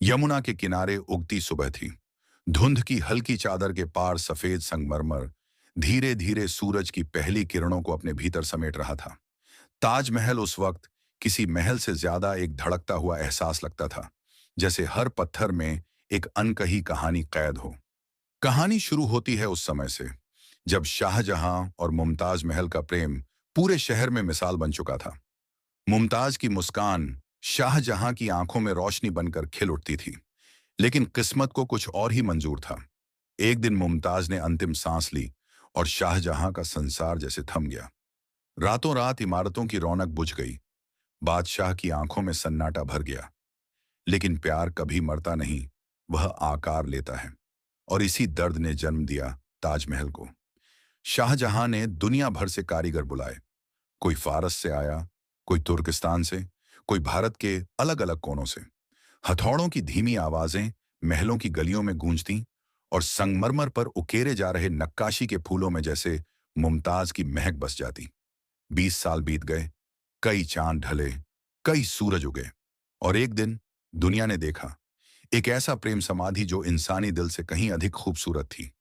यमुना के किनारे उगती सुबह थी। धुंध की हल्की चादर के पार सफेद संगमरमर धीरे धीरे सूरज की पहली किरणों को अपने भीतर समेट रहा था। ताजमहल उस वक्त किसी महल से ज्यादा एक धड़कता हुआ एहसास लगता था, जैसे हर पत्थर में एक अनकही कहानी कैद हो। कहानी शुरू होती है उस समय से, जब शाहजहां और मुमताज महल का प्रेम पूरे शहर में मिसाल बन चुका था। मुमताज की मुस्कान शाहजहां की आंखों में रोशनी बनकर खिल उठती थी, लेकिन किस्मत को कुछ और ही मंजूर था। एक दिन मुमताज ने अंतिम सांस ली और शाहजहां का संसार जैसे थम गया। रातों रात इमारतों की रौनक बुझ गई, बादशाह की आंखों में सन्नाटा भर गया। लेकिन प्यार कभी मरता नहीं, वह आकार लेता है। और इसी दर्द ने जन्म दिया ताजमहल को। शाहजहां ने दुनिया भर से कारीगर बुलाए। कोई फारस से आया, कोई तुर्किस्तान से, कोई भारत के अलग अलग कोनों से। हथौड़ों की धीमी आवाजें महलों की गलियों में गूंजती और संगमरमर पर उकेरे जा रहे नक्काशी के फूलों में जैसे मुमताज की महक बस जाती। 20 साल बीत गए, कई चांद ढले, कई सूरज उगे, और एक दिन दुनिया ने देखा एक ऐसा प्रेम समाधि जो इंसानी दिल से कहीं अधिक खूबसूरत थी।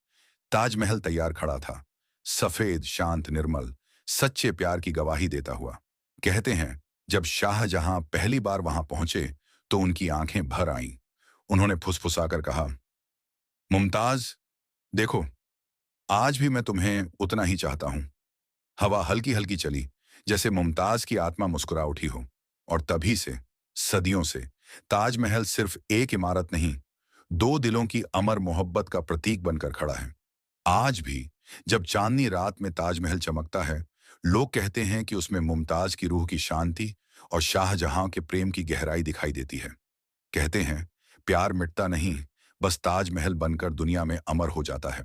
ताजमहल तैयार खड़ा था, सफेद, शांत, निर्मल, सच्चे प्यार की गवाही देता हुआ। कहते हैं, जब शाहजहां पहली बार वहां पहुंचे तो उनकी आंखें भर आईं। उन्होंने फुसफुसाकर कहा, मुमताज, देखो, आज भी मैं तुम्हें उतना ही चाहता हूं। हवा हल्की हल्की चली, जैसे मुमताज की आत्मा मुस्कुरा उठी हो। और तभी से, सदियों से, ताजमहल सिर्फ एक इमारत नहीं, दो दिलों की अमर मोहब्बत का प्रतीक बनकर खड़ा है। आज भी जब चांदनी रात में ताजमहल चमकता है, लोग कहते हैं कि उसमें मुमताज की रूह की शांति और शाहजहां के प्रेम की गहराई दिखाई देती है। कहते हैं, प्यार मिटता नहीं, बस ताजमहल बनकर दुनिया में अमर हो जाता है।